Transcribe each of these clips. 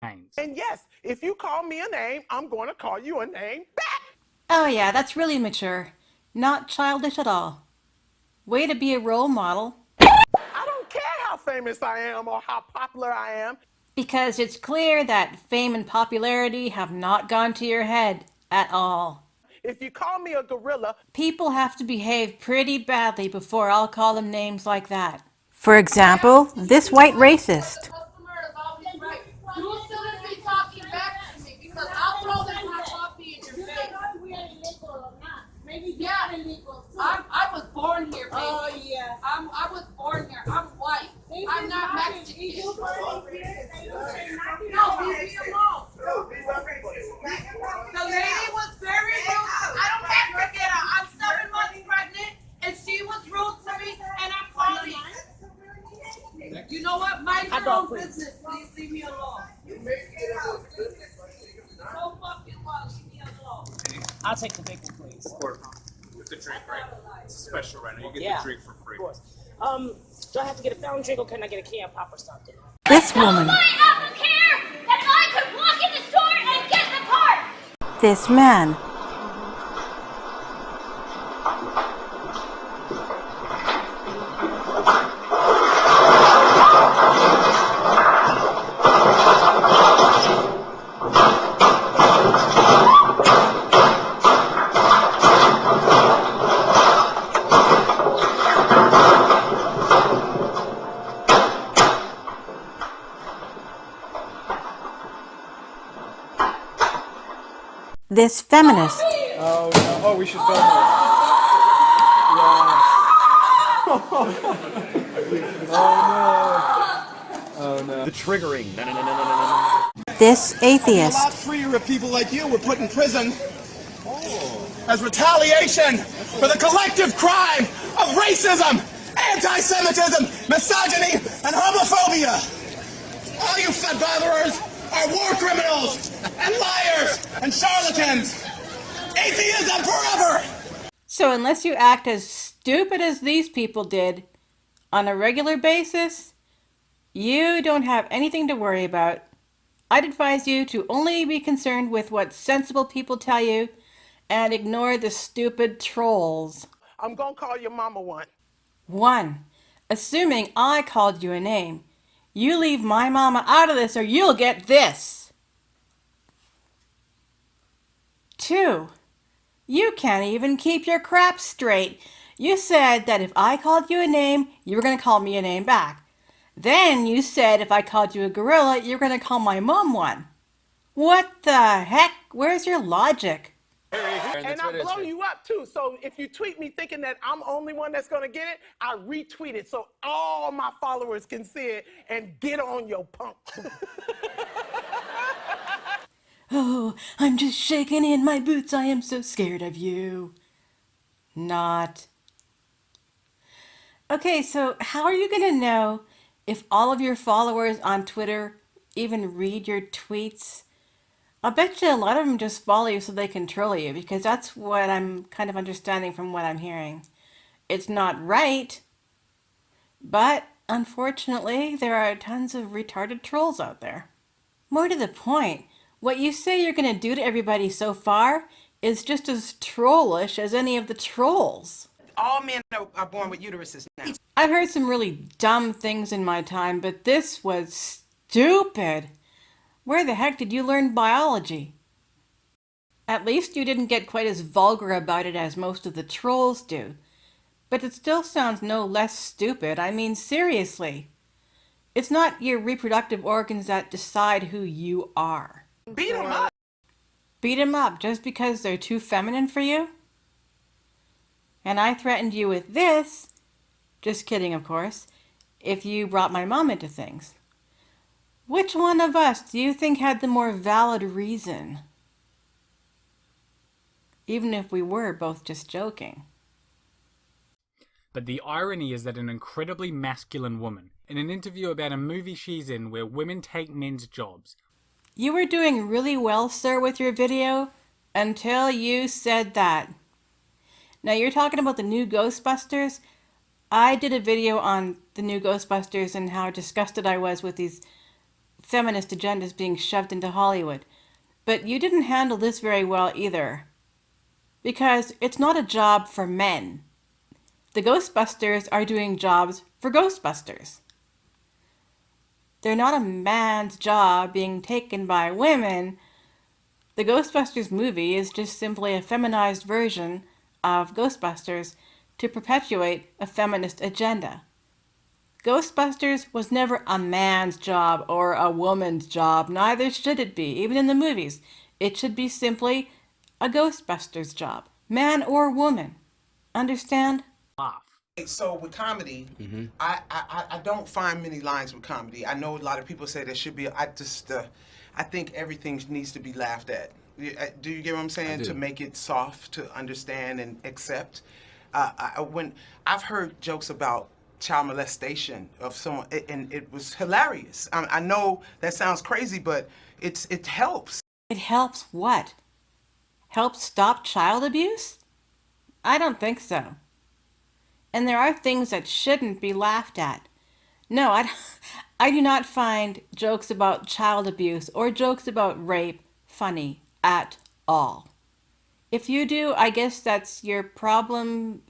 And yes, if you call me a name, I'm going to call you a name back. Oh yeah, that's really mature. Not childish at all. Way to be a role model. I don't care how famous I am or how popular I am. Because it's clear that fame and popularity have not gone to your head at all. If you call me a gorilla, People have to behave pretty badly before I'll call them names like that. For example, this white racist. You shouldn't be talking back to me because I'll throw this hot coffee in your face. Yeah, I was born here, baby. Oh yeah. I was born here. I'm white. I'm not Mexican. No, leave me alone. The lady was very rude. I don't have to get her. I'm 7 months pregnant, and she was rude to me, and I'm calling. You know what? Mind your own business. Please leave me alone. So fucking well. Leave me alone. I'll take the big one, please. Or with the drink, right? It's a special right now. You get Yeah, the drink for free. Of course. Do I have to get a fountain drink or can I get a can pop or something? This woman. I don't care that I could walk in the store and get the part. This man. This feminist. Oh no! Oh, we should film it. Oh no! The triggering. No. This It'd be a atheist. lot freer if people like you were put in prison as retaliation for the collective crime of racism, anti-Semitism, misogyny, and homophobia. All you fat botherers are war criminals and liars and charlatans. Atheism forever! So unless you act as stupid as these people did on a regular basis, you don't have anything to worry about. I'd advise you to only be concerned with what sensible people tell you and ignore the stupid trolls. I'm going to call your mama one. 1. Assuming I called you a name. You leave my mama out of this or you'll get this. 2. You can't even keep your crap straight. You said that if I called you a name, you were going to call me a name back. Then you said if I called you a gorilla, you're going to call my mom one. What the heck? Where's your logic? And I blow you up too. So if you tweet me thinking that I'm the only one that's going to get it, I retweet it so all my followers can see it and get on your punk. Oh, I'm just shaking in my boots. I am so scared of you. Not. Okay, so how are you going to know if all of your followers on Twitter even read your tweets? I bet you a lot of them just follow you so they can troll you, because that's what I'm kind of understanding from what I'm hearing. It's not right, but unfortunately, there are tons of retarded trolls out there. More to the point, what you say you're going to do to everybody so far is just as trollish as any of the trolls. All men are born with uteruses now. I've heard some really dumb things in my time, but this was stupid. Where the heck did you learn biology? At least you didn't get quite as vulgar about it as most of the trolls do. But it still sounds no less stupid. I mean, seriously. It's not your reproductive organs that decide who you are. Beat them up. Beat them up just because they're too feminine for you? And I threatened you with this, just kidding of course, if you brought my mom into things. Which one of us do you think had the more valid reason? Even if we were both just joking. But the irony is that an incredibly masculine woman, in an interview about a movie she's in where women take men's jobs. You were doing really well, sir, with your video, until you said that. Now you're talking about the new Ghostbusters. I did a video on the new Ghostbusters and how disgusted I was with these feminist agendas being shoved into Hollywood. But you didn't handle this very well either. Because it's not a job for men. The Ghostbusters are doing jobs for Ghostbusters. They're not a man's job being taken by women. The Ghostbusters movie is just simply a feminized version of Ghostbusters to perpetuate a feminist agenda. Ghostbusters was never a man's job or a woman's job. Neither should it be, even in the movies. It should be simply a Ghostbusters job, man or woman. Understand? Laugh. So with comedy, I don't find many lines with comedy. I know a lot of people say there should be. I think everything needs to be laughed at. Do you get what I'm saying? To make it soft, to understand and accept. When I've heard jokes about child molestation of someone, and it was hilarious. I know that sounds crazy, but it helps. It helps what? Helps stop child abuse? I don't think so. And there are things that shouldn't be laughed at. No, I do not find jokes about child abuse or jokes about rape funny at all. If you do, I guess that's your problem.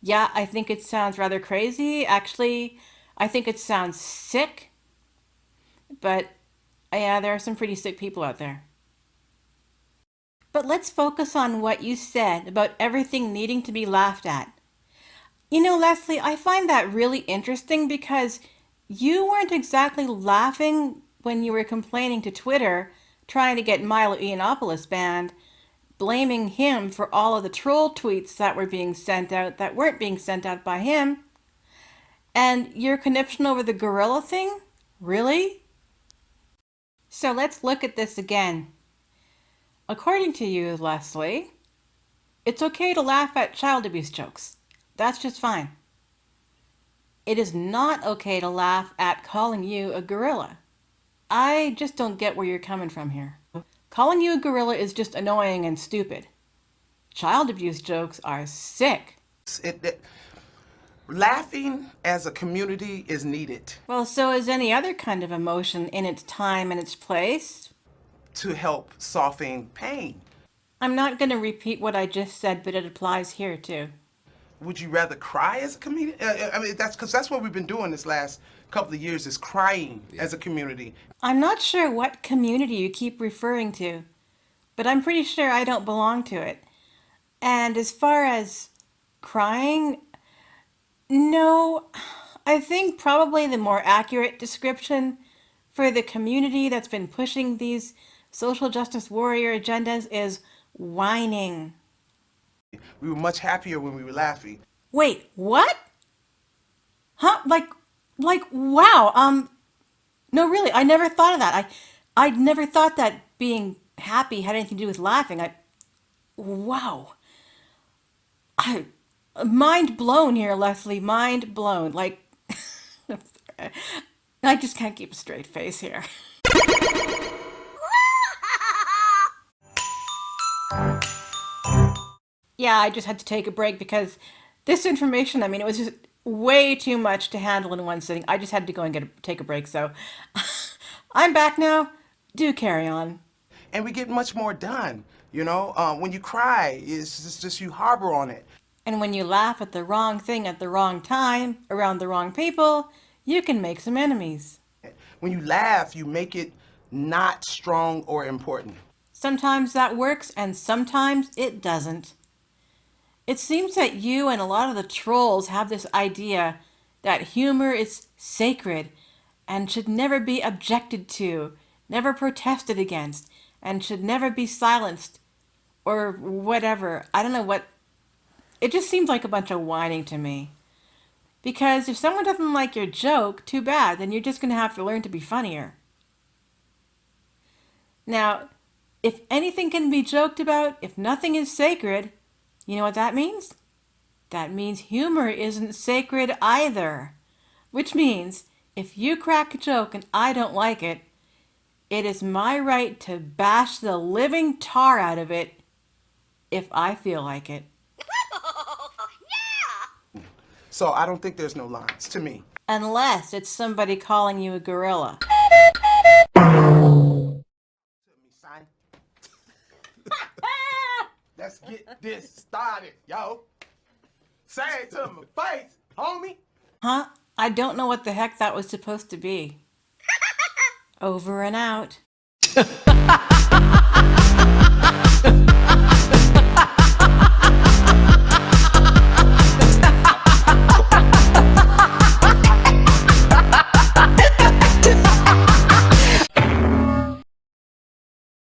Yeah, I think it sounds rather crazy. Actually, I think it sounds sick. But yeah, there are some pretty sick people out there. But let's focus on what you said about everything needing to be laughed at. You know, Leslie, I find that really interesting because you weren't exactly laughing when you were complaining to Twitter, trying to get Milo Yiannopoulos banned, blaming him for all of the troll tweets that were being sent out that weren't being sent out by him. And your conniption over the gorilla thing? Really? So let's look at this again. According to you, Leslie, it's okay to laugh at child abuse jokes. That's just fine. It is not okay to laugh at calling you a gorilla. I just don't get where you're coming from here. Calling you a gorilla is just annoying and stupid. Child abuse jokes are sick. Laughing as a community is needed. Well, so is any other kind of emotion in its time and its place. To help soften pain. I'm not going to repeat what I just said, but it applies here too. Would you rather cry as a comedian? I mean, that's what we've been doing this last couple of years, is crying as a community. I'm not sure what community you keep referring to, but I'm pretty sure I don't belong to it. And as far as crying, no, I think probably the more accurate description for the community that's been pushing these social justice warrior agendas is whining. We were much happier when we were laughing. Wait, what? Huh? Like, wow. No, really, I never thought of that. I never thought that being happy had anything to do with laughing. Wow. Mind blown here, Leslie. Mind blown. Like, I just can't keep a straight face here. Yeah, I just had to take a break because this information, I mean, it was just way too much to handle in one sitting. I just had to go and take a break, so I'm back now. Do carry on. And we get much more done, you know? When you cry, it's just you harbor on it. And when you laugh at the wrong thing at the wrong time, around the wrong people, you can make some enemies. When you laugh, you make it not strong or important. Sometimes that works, and sometimes it doesn't. It seems that you and a lot of the trolls have this idea that humor is sacred and should never be objected to, never protested against, and should never be silenced or whatever. I don't know what. It just seems like a bunch of whining to me. Because if someone doesn't like your joke, too bad, then you're just going to have to learn to be funnier. Now, if anything can be joked about, if nothing is sacred, you know what that means? That means humor isn't sacred either. Which means, if you crack a joke and I don't like it, it is my right to bash the living tar out of it if I feel like it. So I don't think there's no lines, to me. Unless it's somebody calling you a gorilla. son. Let's get this started, yo. Say it to my face, homie. Huh? I don't know what the heck that was supposed to be. Over and out.